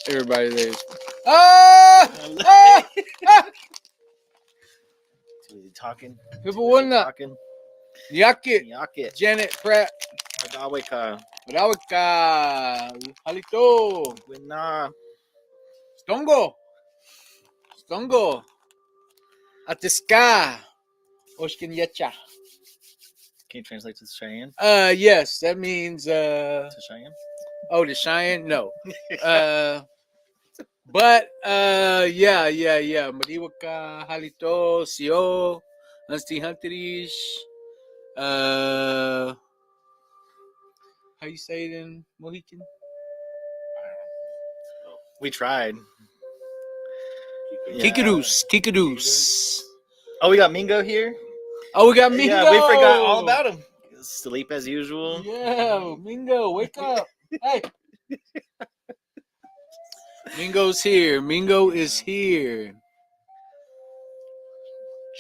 Everybody there. Ah! Talking. People wouldn't talking. Yakit. Yakit. Janet Pratt. Madawika. Madawika. Halito. Wina. Stongo. Atiska. Oshkin Yecha. Can you translate to Cheyenne? Yes, that means To Cheyenne? Oh, to Cheyenne? No. But yeah. Mariwaka, Halito, Sio, Hunty Hunterish. How you say it in Mohican? We tried. Kikadoos. Oh, we got Mingo here? Oh, we got Mingo. Yeah, we forgot all about him. Sleep as usual. Yeah, Mingo, wake up. Hey. Mingo's here. Mingo is here.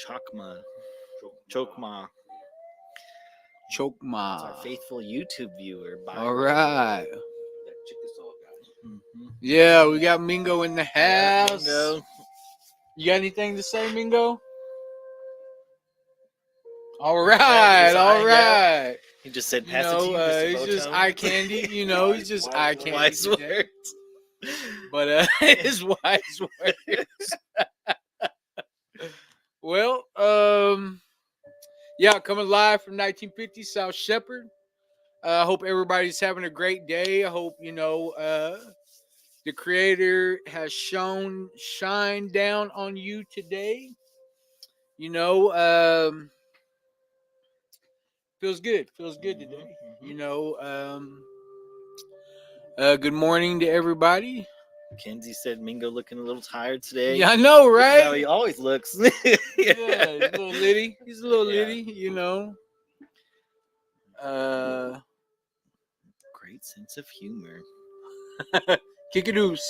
Chokma. It's our faithful YouTube viewer. All right. Yeah, we got Mingo in the house. Yeah, Mingo. You got anything to say, Mingo? All right. He just said, "Pass it to you, Mr. He's just eye candy. He's just eye candy. Wise words. But his wise words. Well, yeah, coming live from 1950 South Shepherd. I hope everybody's having a great day. I hope the Creator has shined down on you today. Feels good today. Good morning to everybody. Kenzie said Mingo looking a little tired today. Yeah, I know, right? That's how he always looks. Yeah, he's a little litty. Great sense of humor. Kikadoos.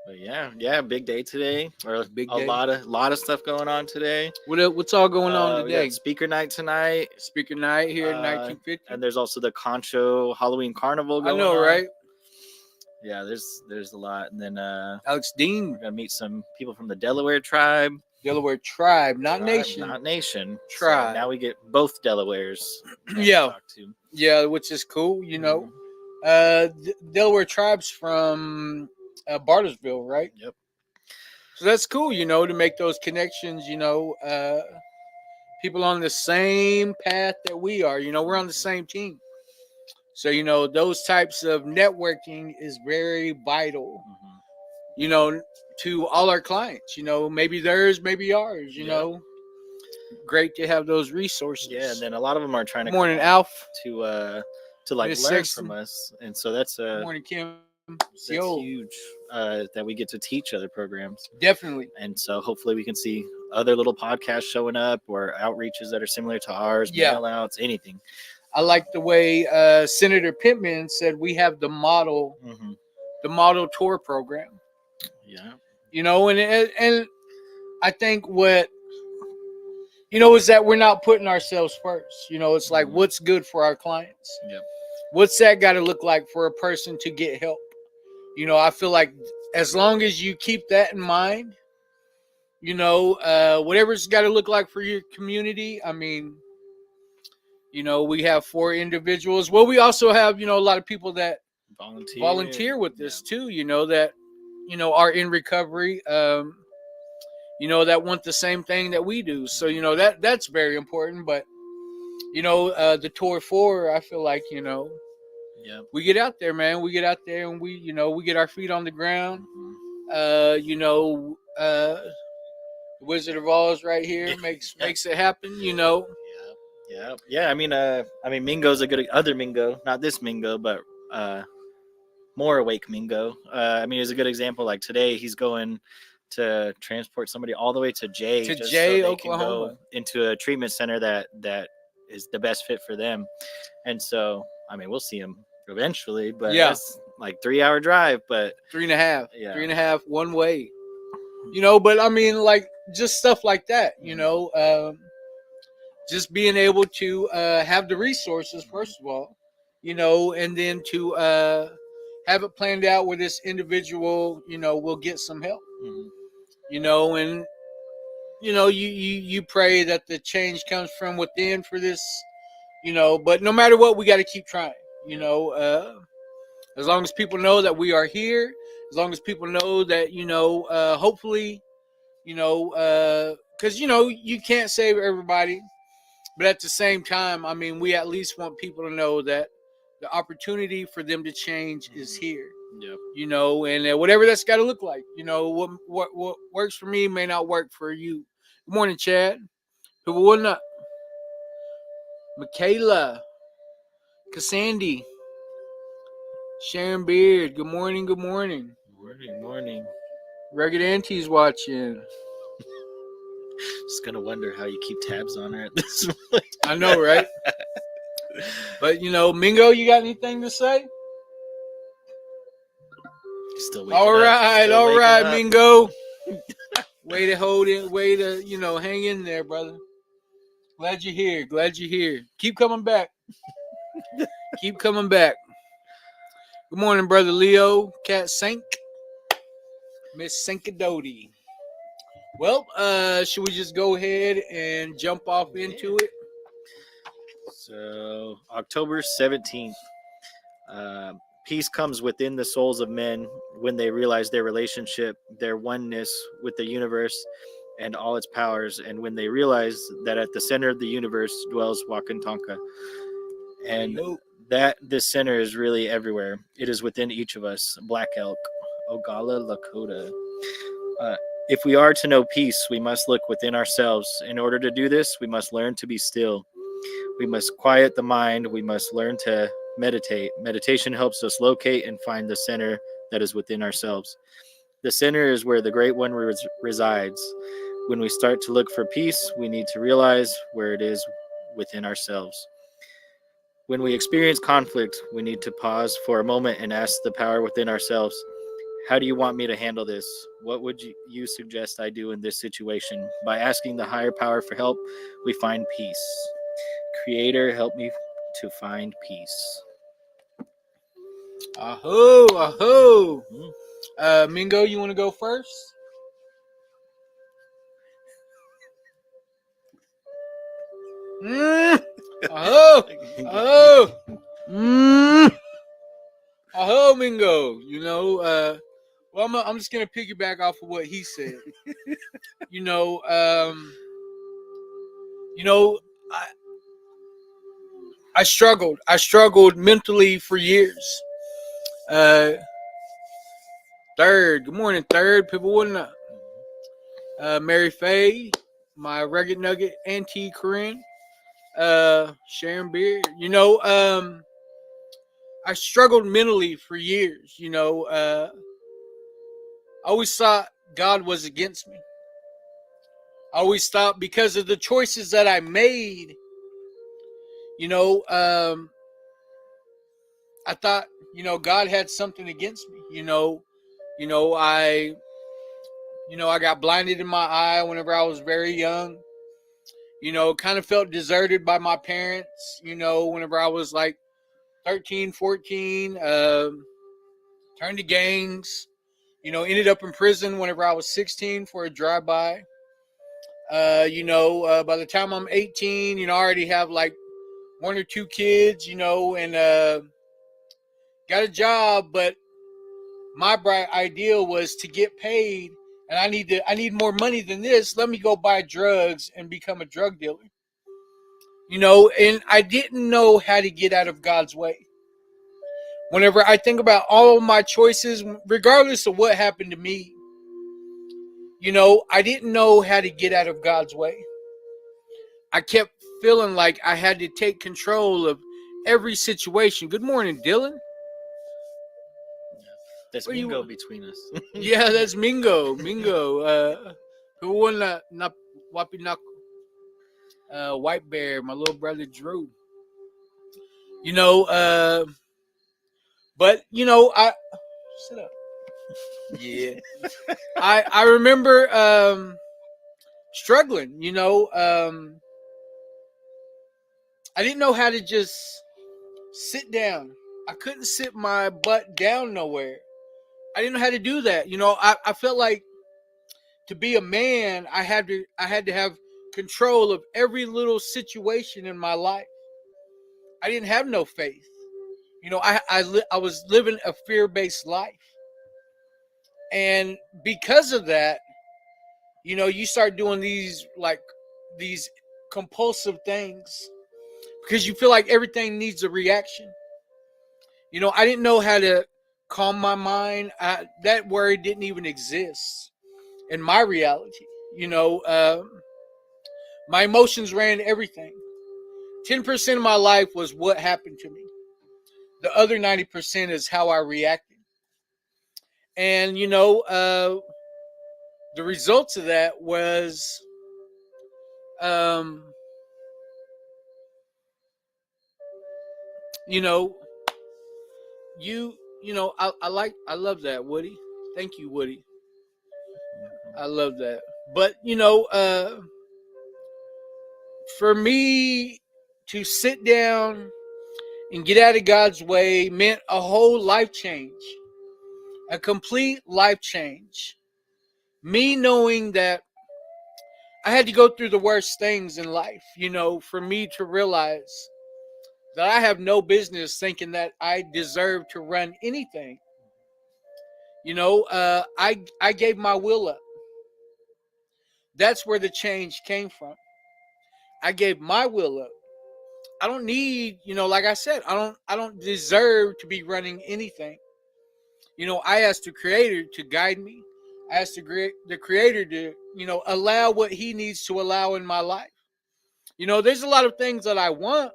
But yeah, big day today. Or Big a day. lot of stuff going on today. What's all going on We today? got speaker night tonight. Speaker night here in 1950. And there's also the Concho Halloween Carnival going on. I know, right? Yeah, there's a lot. And then Alex Dean. We're gonna meet some people from the Delaware tribe. Delaware tribe, not nation. Not nation. Tribe. So now we get both Delawares. Yeah. To talk to. Yeah, which is cool, Delaware tribe's from Bartlesville, right? Yep. So that's cool, to make those connections, people on the same path that we are, we're on the same team. So, those types of networking is very vital, to all our clients, maybe theirs, maybe ours, Great to have those resources. Yeah, and then a lot of them are trying to Morning, Alf. To like Miss learn Sexton. from us. And so that's Morning, Kim. that's huge that we get to teach other programs. Definitely. And so hopefully we can see other little podcasts showing up or outreaches that are similar to ours, Yeah. mail outs, anything. I like the way Senator Pittman said we have the model tour program. Yeah. And I think what is that we're not putting ourselves first. It's like what's good for our clients. Yep. What's that got to look like for a person to get help? I feel like as long as you keep that in mind, whatever it's got to look like for your community. I mean, we have 4 individuals. Well, we also have, a lot of people that volunteer with us too, that, are in recovery, that want the same thing that we do. So, that's very important. But, the Tour 4, I feel like, we get out there, man. We get out there and we get our feet on the ground. Wizard of Oz right here makes it happen, Yeah. I mean, Mingo's a good other Mingo, not this Mingo, but more awake Mingo. He's a good example. Like today, he's going to transport somebody all the way to Jay, so Oklahoma, can go into a treatment center that is the best fit for them. And so, we'll see him eventually, but it's like 3-hour drive, but 3.5, 3.5 one way. But just stuff like that. Just being able to have the resources, first of all, and then to, have it planned out where this individual, will get some help. Mhm. And you pray that the change comes from within for this, but no matter what, we got to keep trying. As long as people know that we are here, as long as people know that, hopefully, because you can't save everybody, but at the same time, I mean, we at least want people to know that the opportunity for them to change is here. Yep. And whatever that's got to look like. What works for me may not work for you. Good morning, Chad. People wouldn't up. Michaela, Cassandra, Sharon Beard. Good morning. Good morning. Morning. Rugged Auntie's watching. Just gonna wonder how you keep tabs on her at this point. I know, right? But Mingo, you got anything to say? Still waking all right, up. Mingo. Way to hold it. Way to hang in there, brother. Glad you're here. Keep coming back. Keep coming back. Good morning, brother Leo. Cat Sank. Miss Sankadoti. Well, should we just go ahead and jump off into it? So, October 17th. Peace comes within the souls of men when they realize their relationship, their oneness with the universe and all its powers, and when they realize that at the center of the universe dwells Wakan-Tanka. And that this center is really everywhere. It is within each of us. Black Elk, Ogala Lakota. If we are to know peace, we must look within ourselves. In order to do this, we must learn to be still. We must quiet the mind. We must learn to meditate. Meditation helps us locate and find the center that is within ourselves. The center is where the Great One resides. When we start to look for peace, we need to realize where it is within ourselves. When we experience conflict, we need to pause for a moment and ask the power within ourselves, how do you want me to handle this? What would you suggest I do in this situation? By asking the higher power for help, we find peace. Creator, help me to find peace. Aho. Mingo, you want to go first? Aho, Mingo. Well, I'm just gonna piggyback off of what he said. I struggled. I struggled mentally for years. Third, good morning, Third. People wouldn't know. Mary Faye, my Rugged Nugget Auntie Corinne, Sharon Beard. I struggled mentally for years. I always thought God was against me. I always thought because of the choices that I made, I thought, God had something against me. I got blinded in my eye whenever I was very young. Kind of felt deserted by my parents, whenever I was like 13, 14, turned to gangs, ended up in prison whenever I was 16 for a drive-by. By the time I'm 18, I already have like one or two kids, and got a job, but my bright idea was to get paid, and I need more money than this. Let me go buy drugs and become a drug dealer. And I didn't know how to get out of God's way. Whenever I think about all my choices, regardless of what happened to me, I didn't know how to get out of God's way. I kept feeling like I had to take control of every situation. Good morning, Dylan. That's Mingo between us. Yeah, that's Mingo. Who won not Wapi Knuckle? White Bear, my little brother Drew. But I sit up. Yeah. I remember struggling, I didn't know how to just sit down. I couldn't sit my butt down nowhere. I didn't know how to do that. You know, I felt like to be a man, I had to have control of every little situation in my life. I didn't have no faith. You know, I was living a fear-based life. And because of that, you know, you start doing these compulsive things because you feel like everything needs a reaction. You know, I didn't know how to calm my mind. That word didn't even exist in my reality. You know, my emotions ran everything. 10% of my life was what happened to me. The other 90% is how I reacted. And, you know, the results of that was, um, you know, I love that, Woody. Thank you, Woody. I love that. But, you know, for me to sit down and get out of God's way meant a whole life change, a complete life change. Me knowing that I had to go through the worst things in life, you know, for me to realize that I have no business thinking that I deserve to run anything. You know, I gave my will up. That's where the change came from. I gave my will up. I don't need, you know, like I said, I don't deserve to be running anything. You know, I asked the Creator to guide me. I asked the Creator to, you know, allow what He needs to allow in my life. You know, there's a lot of things that I want,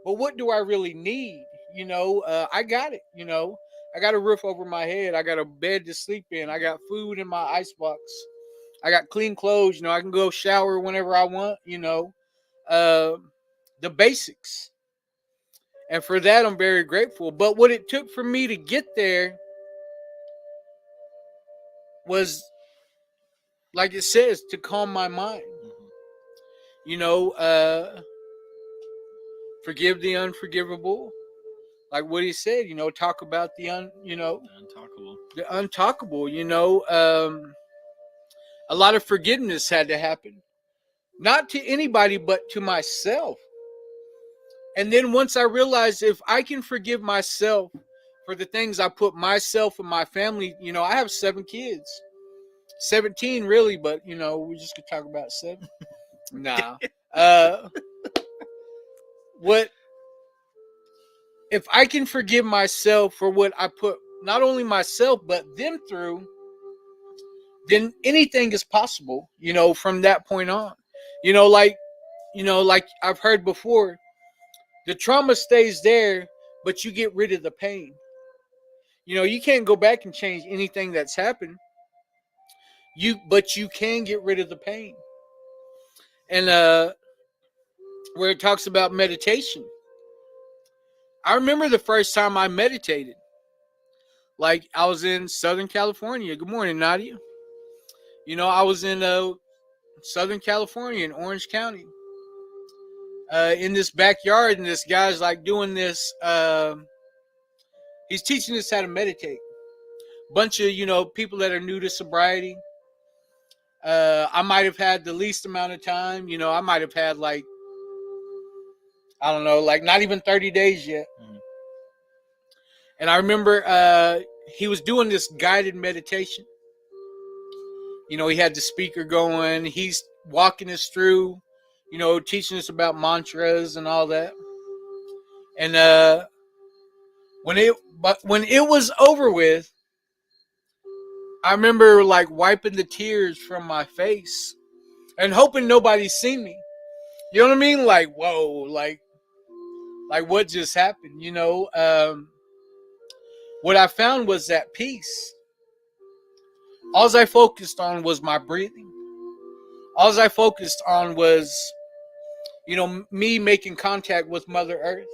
but what do I really need? You know, I got it. You know, I got a roof over my head. I got a bed to sleep in. I got food in my icebox. I got clean clothes. You know, I can go shower whenever I want. You know, uh, the basics. And for that, I'm very grateful. But what it took for me to get there was, like it says, to calm my mind. You know, forgive the unforgivable. Like what he said, you know, talk about the Untalkable. the untalkable. You know, a lot of forgiveness had to happen, not to anybody, but to myself. And then once I realized if I can forgive myself for the things I put myself and my family, you know, I have 7 kids, 17 really, but you know, we just could talk about 7. Nah. What if I can forgive myself for what I put not only myself but them through, then anything is possible, you know, from that point on. You know, like I've heard before, the trauma stays there, but you get rid of the pain. You know, you can't go back and change anything that's happened. But you can get rid of the pain. And where it talks about meditation. I remember the first time I meditated. Like I was in Southern California. Good morning, Nadia. You know, I was in Southern California in Orange County. In this backyard, and this guy's like doing this. He's teaching us how to meditate. Bunch of, you know, people that are new to sobriety. I might have had the least amount of time. You know, I might have had like, I don't know, like not even 30 days yet. Mm-hmm. And I remember he was doing this guided meditation. You know, he had the speaker going. He's walking us through, you know, teaching us about mantras and all that. And when it was over with, I remember like wiping the tears from my face and hoping nobody's seen me. You know what I mean? Like, whoa, like what just happened? You know, what I found was that peace. All I focused on was my breathing. All I focused on was, you know, me making contact with Mother Earth.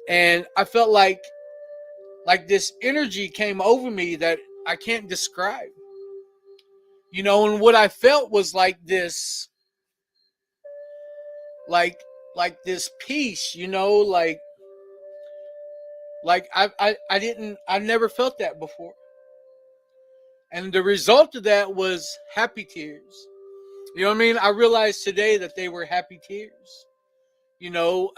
And I felt like this energy came over me that I can't describe. You know, and what I felt was like this, like this peace, you know, like Like I never felt that before. And the result of that was happy tears. You know what I mean? I realized today that they were happy tears. You know,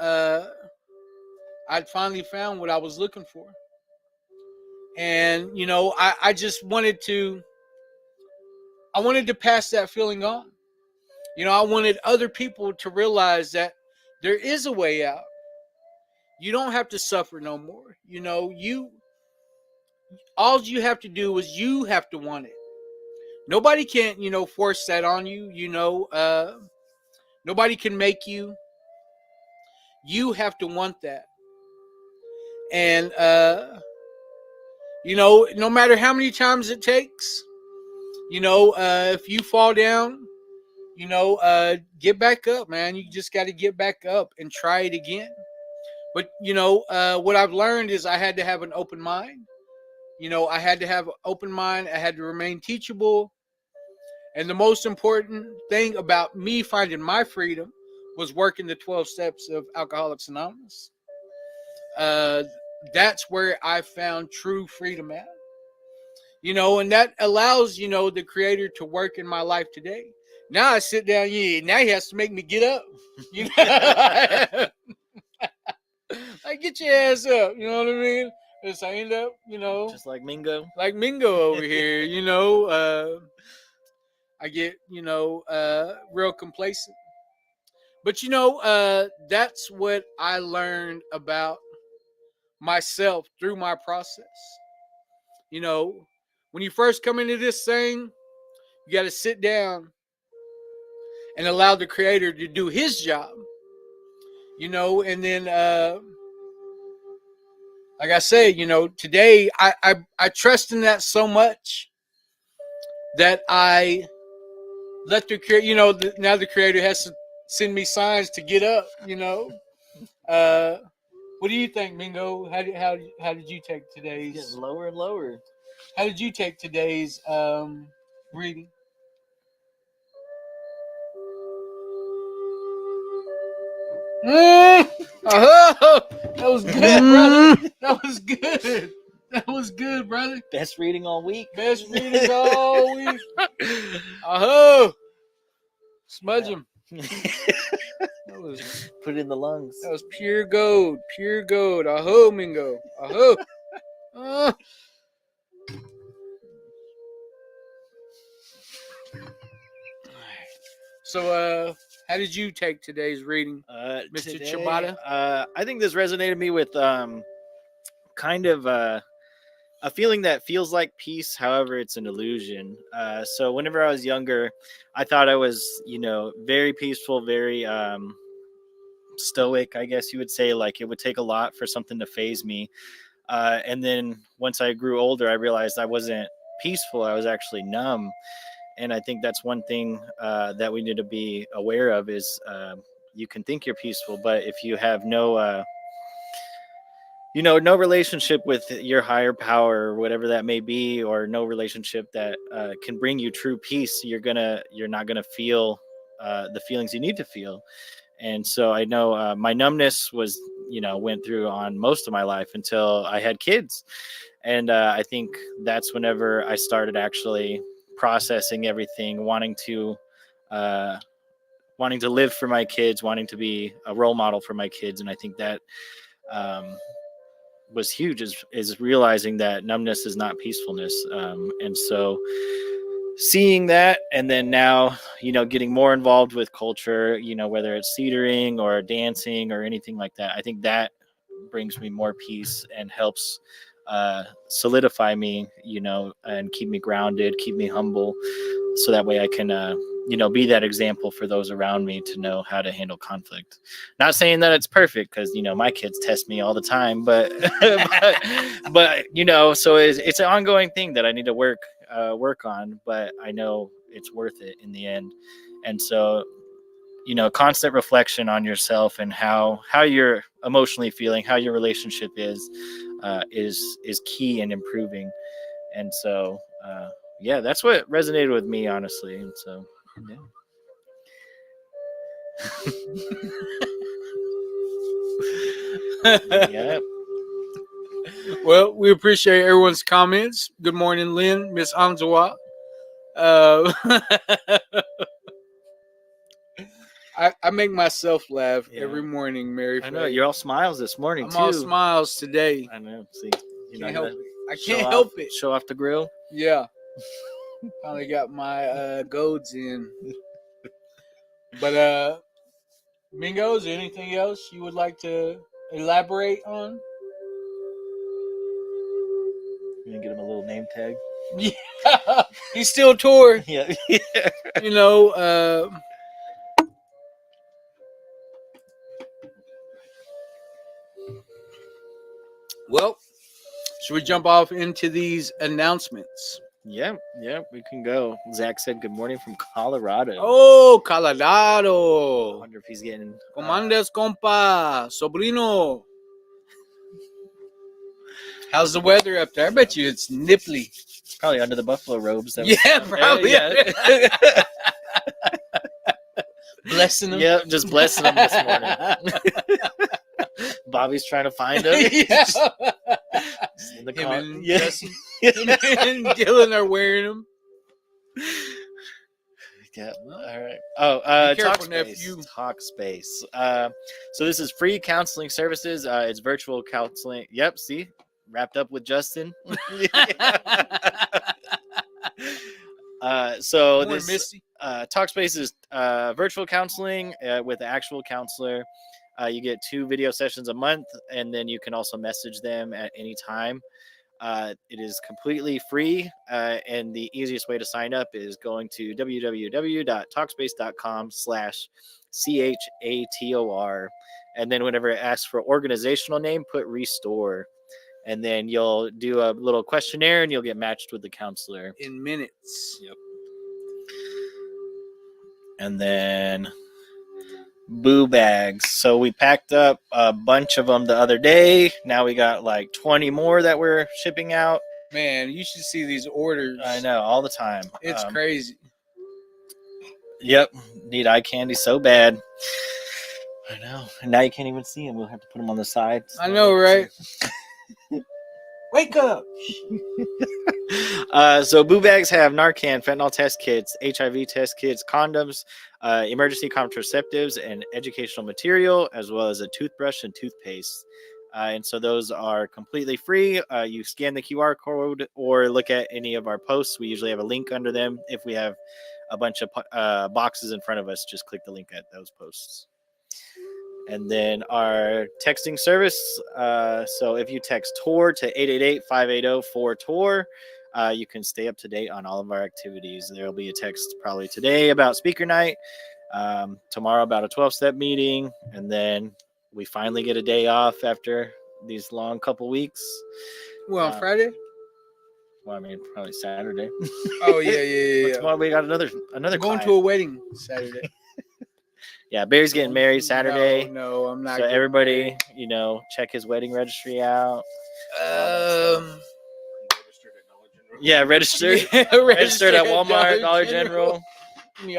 I'd finally found what I was looking for. And, you know, I just I wanted to pass that feeling on. You know, I wanted other people to realize that there is a way out. You don't have to suffer no more. You know, all you have to do is you have to want it. Nobody can, you know, force that on you. You know, nobody can make you. You have to want that. And you know, no matter how many times it takes, you know, if you fall down, you know, get back up, man. You just got to get back up and try it again. But you know, what I've learned is I had to have an open mind. You know, I had to have an open mind. I had to remain teachable. And the most important thing about me finding my freedom was working the 12 steps of Alcoholics Anonymous. That's where I found true freedom at. You know, and that allows, you know, the creator to work in my life today. Now I sit down, yeah, now he has to make me get up. You know? Like, get your ass up, you know what I mean? As I end up, you know, just like Mingo. Like Mingo over here, you know. I get, you know, real complacent. But, you know, that's what I learned about myself through my process. You know, when you first come into this thing, you got to sit down and allow the creator to do his job. You know, and then, like I said, you know, today I trust in that so much that I let the creator, you know, now the creator has to send me signs to get up, you know. What do you think, Mingo? How did you take today's? Getting lower and lower. How did you take today's reading? Oh, that was good, brother. That was good. That was good, brother. Best reading all week. Best readings all week. Oh, smudge him. That was, put it in the lungs. That was pure gold. Pure gold. Aho, Mingo. Aho. So, how did you take today's reading, Mr. Today, Chibata? I think this resonated me with kind of a feeling that feels like peace. However, it's an illusion. So whenever I was younger, I thought I was, you know, very peaceful, very stoic, I guess you would say. Like, it would take a lot for something to faze me. And then once I grew older, I realized I wasn't peaceful. I was actually numb. And I think that's one thing that we need to be aware of is you can think you're peaceful, but if you have no, you know, no relationship with your higher power, or whatever that may be, or no relationship that can bring you true peace, you're not gonna feel the feelings you need to feel. And so I know my numbness was, you know, went through on most of my life until I had kids. And I think that's whenever I started actually processing everything, wanting to live for my kids, wanting to be a role model for my kids. And I think that was huge, is realizing that numbness is not peacefulness. And so seeing that, and then now, you know, getting more involved with culture, you know, whether it's cedering or dancing or anything like that, I think that brings me more peace and helps solidify me, you know, and keep me grounded, keep me humble, so that way I can you know, be that example for those around me to know how to handle conflict. Not saying that it's perfect, because, you know, my kids test me all the time, but but you know, so it's an ongoing thing that I need to work on, but I know it's worth it in the end. And so, you know, constant reflection on yourself and how you're emotionally feeling, how your relationship is key in improving. And so yeah, that's what resonated with me, honestly. And so yeah. Yeah. Well, we appreciate everyone's comments. Good morning, Lynn, Miss Anzawa. I make myself laugh every morning, Mary. I know you're all smiles this morning I'm too. all smiles today. I know. See, Can't help it. I can't help it. Show off the grill. Yeah. Finally got my goads in. But Mingo, is there anything else you would like to elaborate on? You gonna get him a little name tag? Yeah. He's still tour. Yeah. You know, well, should we jump off into these announcements? Yeah, we can go. Zach said good morning from Colorado. Oh, I Colorado. wonder if he's getting Comandes, compa, sobrino. How's the weather up there? I bet you it's nipply. probably under the buffalo robes. Probably. Yeah. Blessing them. Yep, just blessing them this morning. Bobby's trying to find him. Yeah. In the Him car. and Yeah. Justin and Dylan are wearing them. Yeah. All right. Be careful, Talkspace. nephew. Talkspace. So this is free counseling services. It's virtual counseling. Yep. See, wrapped up with Justin. So Morning, this Misty. Talkspace is virtual counseling with an actual counselor. You get 2 video sessions a month, and then you can also message them at any time. It is completely free, and the easiest way to sign up is going to www.talkspace.com/CHATOR, and then whenever it asks for organizational name, put Restore, and then you'll do a little questionnaire, and you'll get matched with the counselor in minutes. Yep. And then boo bags. So we packed up a bunch of them the other day. Now we got like 20 more that we're shipping out. Man, you should see these orders. I know, all the time. It's crazy. Yep. Need eye candy so bad. I know. And now you can't even see them. We'll have to put them on the side. I know, right? Wake up. So boo bags have Narcan, fentanyl test kits, HIV test kits, condoms, emergency contraceptives, and educational material, as well as a toothbrush and toothpaste. And so those are completely free. You scan the QR code or look at any of our posts. We usually have a link under them. If we have a bunch of boxes in front of us, just click the link at those posts. And then our texting service. So if you text TOR to 888-580-4TOR, you can stay up to date on all of our activities. There will be a text probably today about speaker night, tomorrow about a 12-step meeting, and then we finally get a day off after these long couple weeks. Well, on Friday? Well, I mean, probably Saturday. Oh, yeah. Tomorrow we got another going client. to a wedding Saturday. Yeah, Barry's getting married Saturday. No, I'm not. So everybody, check his wedding registry out. Yeah, registered. Yeah, registered at Walmart, Dollar General.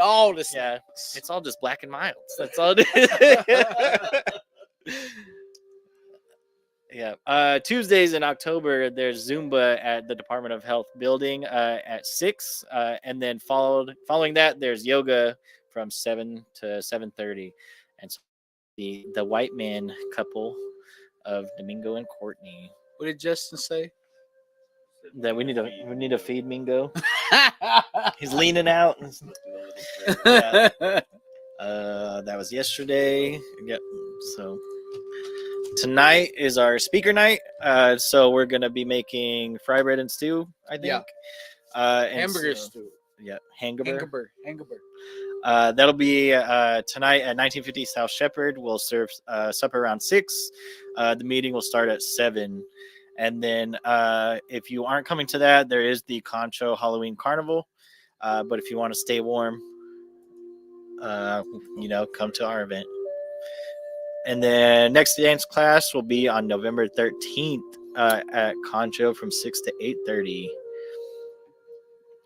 All this. Yeah, it's all just black and milds. That's all it is. Yeah. Tuesdays in October, there's Zumba at the Department of Health building at 6. And then following that, there's yoga from 7 to 7:30. And so the white man couple of Domingo and Courtney. What did Justin say? That we need to feed Mingo. He's leaning out. Yeah. That was yesterday. Yep. So tonight is our speaker night. So we're gonna be making fry bread and stew, I think. Yeah. Hamburger stew. Yeah, Hangaber. That'll be tonight at 1950 South Shepherd. We'll serve supper around 6. The meeting will start at 7. And then if you aren't coming to that, there is the Concho Halloween Carnival. But if you want to stay warm, come to our event. And then next dance class will be on November 13th at Concho from 6 to 8:30.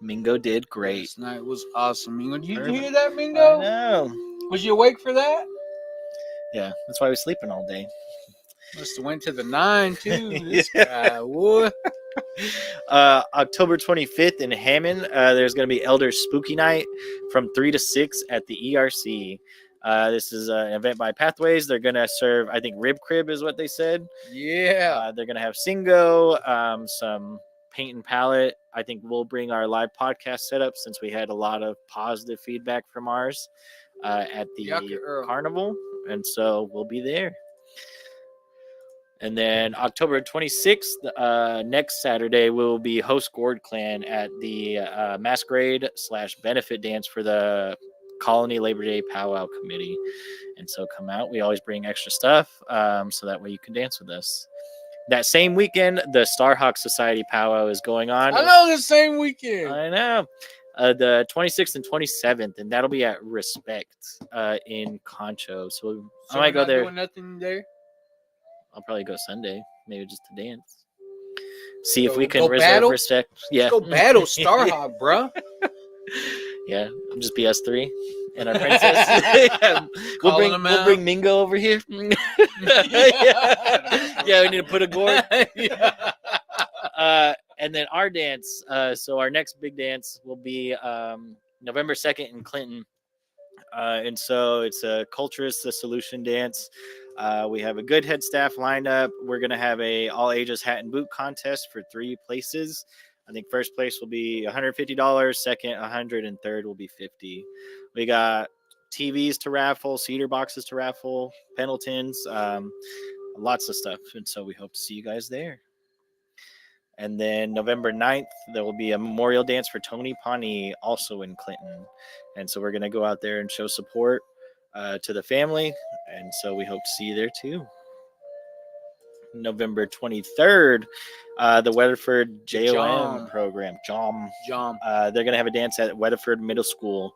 Mingo did great. Last night was awesome. Mingo, did you hear that, Mingo? I know. Was you awake for that? Yeah, that's why we're sleeping all day. Must have went to the 9 too. This guy, what? October 25th in Hammond, there's going to be Elder Spooky Night from 3 to 6 at the ERC. This is an event by Pathways. They're going to serve, I think, rib crib is what they said. Yeah. They're going to have Singo, some paint and palette. I think we'll bring our live podcast setup since we had a lot of positive feedback from ours at the carnival. And so we'll be there. And then October 26th, next Saturday, we'll be host Gourd Clan at the masquerade/benefit dance for the Colony Labor Day Powwow Committee. And so come out. We always bring extra stuff so that way you can dance with us. That same weekend, the Starhawk Society Powwow is going on. I know, the same weekend. I know. The 26th and 27th, and that'll be at Respect in Concho. So I might go there. Doing nothing there? I'll probably go Sunday, maybe just to dance. See if we can reserve battle? Respect. Yeah. Let's go battle Starhawk, bro. Yeah, just be us three and our princess. Yeah. We'll bring Mingo over here. Yeah, we need to put a gourd. And then our dance. So our next big dance will be November 2nd in Clinton. And so it's a Culturist, the Solution dance. We have a good head staff lined up. We're going to have a all ages hat and boot contest for 3 places. I think first place will be $150, second $100, and third will be $50. We got TVs to raffle, cedar boxes to raffle, Pendletons, lots of stuff. And so we hope to see you guys there. And then November 9th, there will be a memorial dance for Tony Pawnee, also in Clinton. And so we're going to go out there and show support to the family. And so we hope to see you there too. November 23rd, the Weatherford JOM program. JOM. They're going to have a dance at Weatherford Middle School.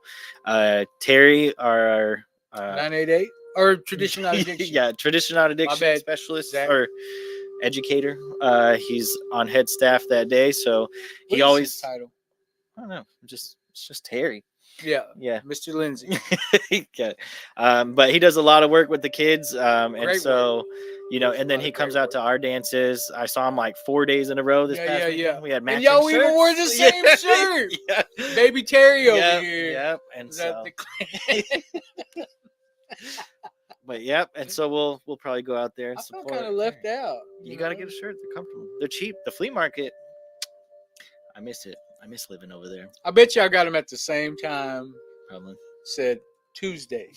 Terry, our 988 or Tradition Out Addiction. Yeah, Tradition Out Addiction specialist or educator. He's on head staff that day, so he always. His title? I don't know. It's just Terry. Yeah, Mr. Lindsay. Yeah. But he does a lot of work with the kids, and Great so work. And then he comes out to our dances. I saw him like 4 days in a row this past weekend. We had matching shirts. And even wore the same shirt. Yeah. Baby Terry over here. Yep. And so. But and so we'll probably go out there and support. I feel kind of left out. You got to get a shirt. They're comfortable. They're cheap. The flea market. I miss it. I miss living over there. I bet y'all got them at the same time. Probably. Said Tuesday.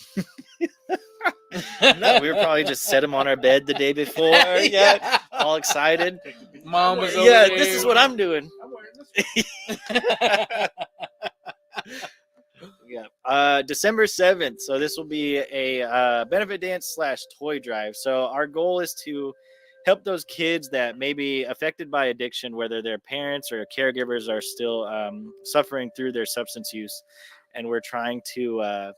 No, we were probably just set them on our bed the day before. Yeah. All excited. Mom was over there. This is what I'm doing. I'm wearing this. Yeah. December 7th. So this will be a benefit dance / toy drive. So our goal is to help those kids that may be affected by addiction, whether their parents or caregivers are still suffering through their substance use. And we're trying to,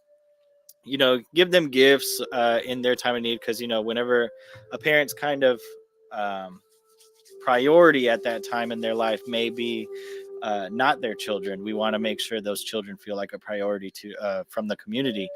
give them gifts in their time of need. Because, whenever a parent's kind of priority at that time in their life may be not their children, we want to make sure those children feel like a priority from the community.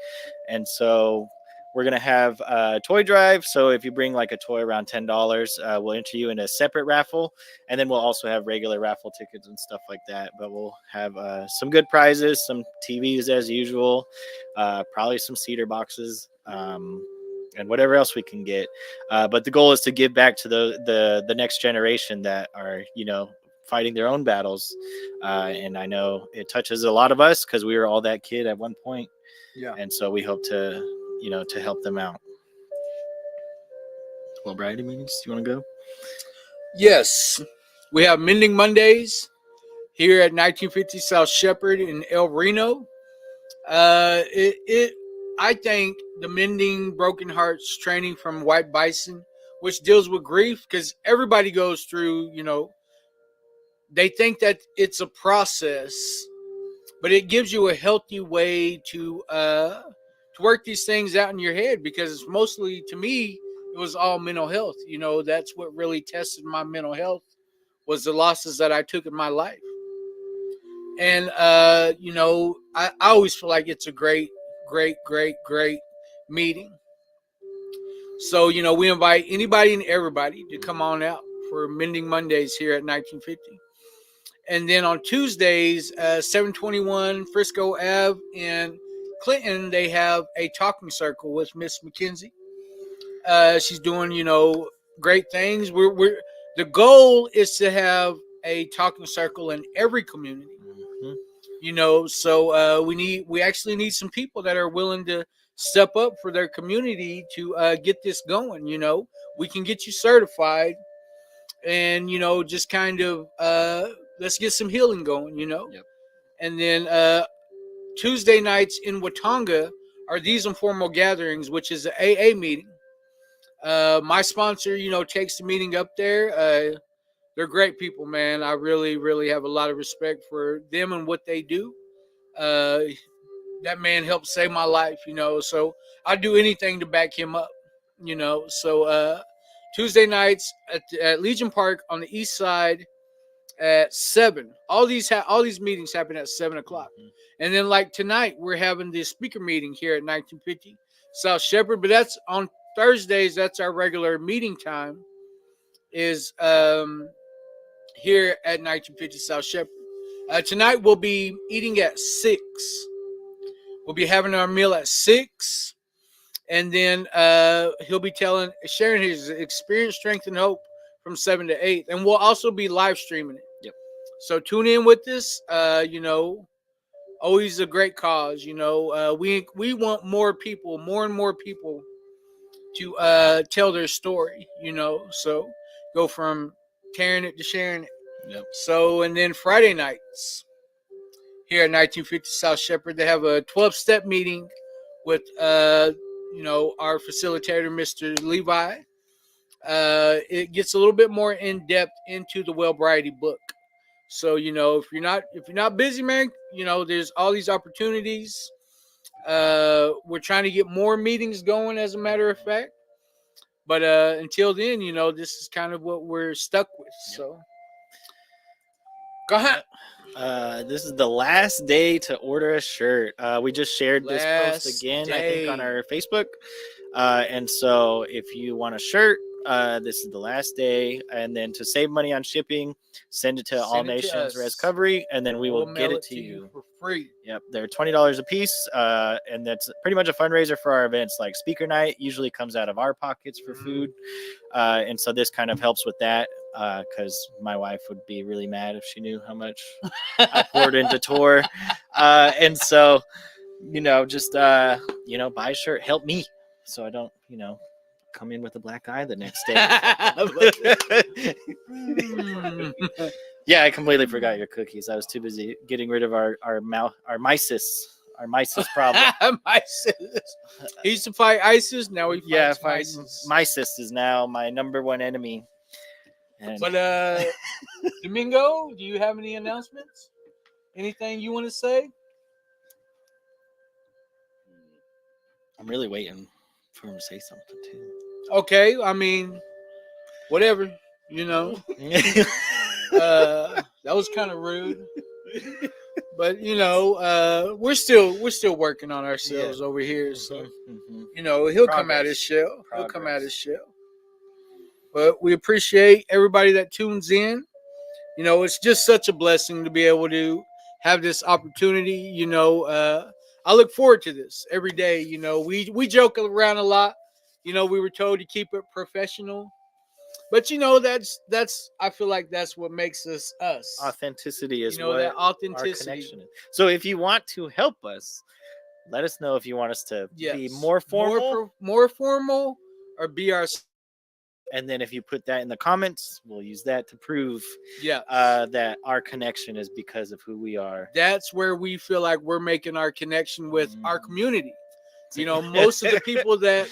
And so we're going to have a toy drive. So if you bring like a toy around $10, we'll enter you in a separate raffle. And then we'll also have regular raffle tickets and stuff like that. But we'll have some good prizes, some TVs as usual, probably some cedar boxes, and whatever else we can get. But the goal is to give back to the next generation that are, fighting their own battles. And I know it touches a lot of us because we were all that kid at one point. Yeah. And so we hope to help them out. Well, Brady meetings, do you want to go? Yes. We have Mending Mondays here at 1950 South Shepherd in El Reno. I think the Mending Broken Hearts training from White Bison, which deals with grief, because everybody goes through, they think that it's a process, but it gives you a healthy way to work these things out in your head, because it's mostly, to me, it was all mental health. That's what really tested my mental health, was the losses that I took in my life. And, I always feel like it's a great, great, great, great meeting. So, we invite anybody and everybody to come on out for Mending Mondays here at 1950. And then on Tuesdays, 721 Frisco Ave in Clinton, they have a talking circle with Miss McKenzie. She's doing, great things. The goal is to have a talking circle in every community. So we actually need some people that are willing to step up for their community to get this going. We can get you certified, and just kind of let's get some healing going. Yep. And then Tuesday nights in Wakan-Tanka are these informal gatherings, which is an AA meeting. My sponsor, takes the meeting up there. They're great people, man. I really, really have a lot of respect for them and what they do. That man helped save my life, so I'd do anything to back him up, So Tuesday nights at Legion Park on the east side at 7. All these meetings happen at 7 o'clock. And then like tonight, we're having this speaker meeting here at 1950 South Shepherd, but that's on Thursdays. That's our regular meeting time is here at 1950 South Shepherd. Tonight we'll be eating at 6. We'll be having our meal at 6. And then he'll be sharing his experience, strength, and hope from 7 to 8. And we'll also be live streaming it. Yep. So tune in with us. Always a great cause. We want more and more people to tell their story. So go from tearing it to sharing it. Yep. So, and then Friday nights here at 1950 South Shepherd, they have a 12-step meeting with, our facilitator, Mr. Levi. It gets a little bit more in depth into the Wellbriety book. So, if you're not busy, man, there's all these opportunities. We're trying to get more meetings going, as a matter of fact. But until then, this is kind of what we're stuck with. Yep. So, go ahead. This is the last day to order a shirt. We just shared this post again, I think, on our Facebook. And so if you want a shirt, this is the last day. And then to save money on shipping, send it to All Nations Recovery, and then we'll get it to you for free. Yep, they're $20 a piece, and that's pretty much a fundraiser for our events. Like speaker night usually comes out of our pockets for food, and so this kind of helps with that, because my wife would be really mad if she knew how much I poured into tour, and so just buy a shirt, help me, so I don't come in with a black eye the next day. Yeah, I completely forgot your cookies. I was too busy getting rid of our mysis problem. He used to fight ISIS. Now he fights ISIS. Mysis is now my number one enemy. But Domingo, do you have any announcements? Anything you want to say? I'm really waiting for him to say something too. Okay, I mean, whatever, that was kind of rude, but we're still working on ourselves over here. So he'll come out his shell. He'll come out his shell. But we appreciate everybody that tunes in. It's just such a blessing to be able to have this opportunity. I look forward to this every day. We joke around a lot. We were told to keep it professional, but that's I feel like that's what makes us us. Authenticity is what that authenticity. Our connection is. So if you want to help us, let us know if you want us to be more formal, more formal, or be our. And then if you put that in the comments, we'll use that to prove that our connection is because of who we are. That's where we feel like we're making our connection with our community. Most of the people that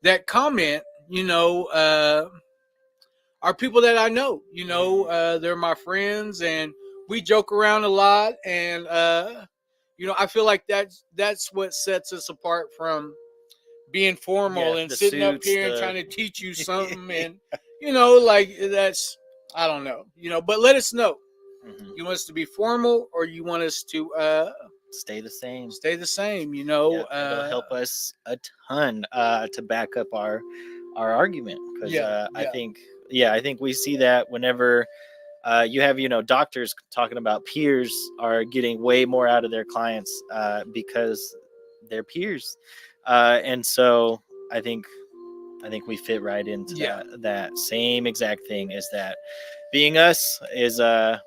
that comment, are people that I know. They're my friends, and we joke around a lot. And I feel like that's what sets us apart from being formal and sitting up here and trying to teach you something. And that's, I don't know. But let us know. You want us to be formal, or you want us to stay the same. Stay the same, you know. It'll help us a ton to back up our argument, because I think we see that whenever you have doctors talking about peers are getting way more out of their clients because they're peers, and so I think we fit right into that same exact thing. Is that being us is the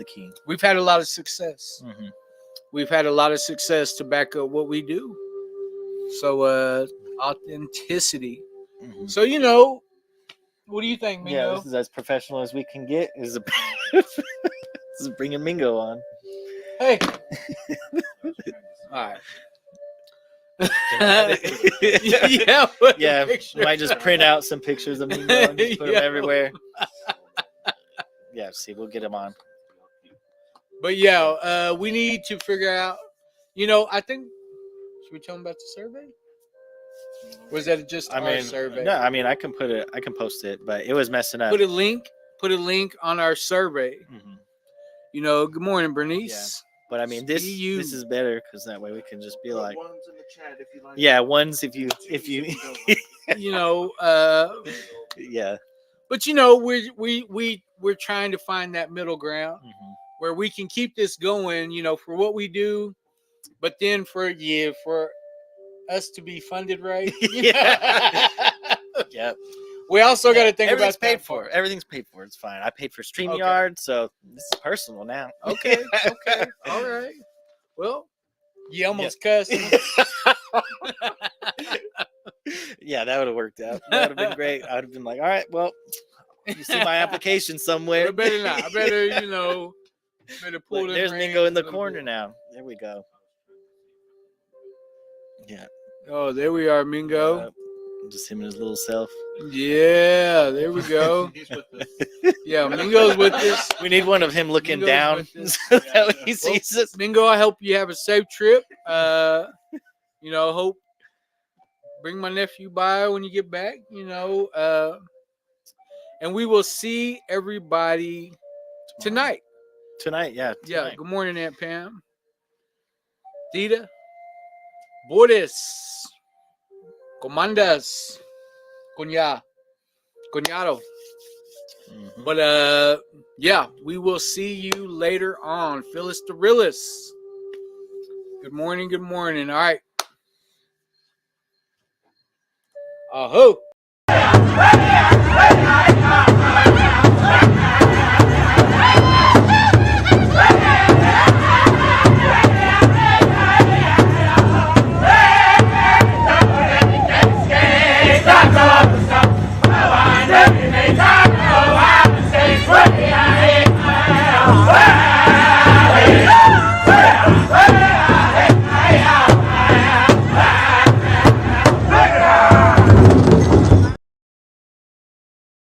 key. We've had a lot of success. Mm-hmm. We've had a lot of success to back up what we do. So authenticity. Mm-hmm. So what do you think, Mingo? Yeah, this is as professional as we can get. This is bringing Mingo on. Hey. All right. Yeah, we might just print out some pictures of Mingo and just put them everywhere. Yeah, see, we'll get them on. But we need to figure out. I think, should we tell them about the survey? Or is that just our survey? No, I mean I can post it, but it was messing up. Put a link on our survey. Mm-hmm. Good morning, Bernice. Yeah. But I mean, this is better, because that way we can just be like, ones in the chat if you like. Yeah, ones if you yeah. But we're trying to find that middle ground where we can keep this going, for what we do, but then for us to be funded right. Yep. We also got to think about paid for. Everything's paid for. It's fine. I paid for StreamYard, so this is personal now. Okay. All right. Well, you almost cussed. Yeah, that would have worked out. That would have been great. I would have been like, all right, well, you see my application somewhere. I better not. I better, better pull Look, there's Mingo in the corner now. There we go. Yeah. Oh, there we are, Mingo. Just him and his little self. Yeah, there we go. Yeah, Mingo's with us. We need one of him looking down so that he sees us. Mingo, I hope you have a safe trip. Hope bring my nephew by when you get back. And we will see everybody tonight. Tonight. Yeah. Good morning, Aunt Pam. Tita. Boris. Comandas. Cuñado. Mm-hmm. But we will see you later on. Phyllis the realist. Good morning. All right. Aho.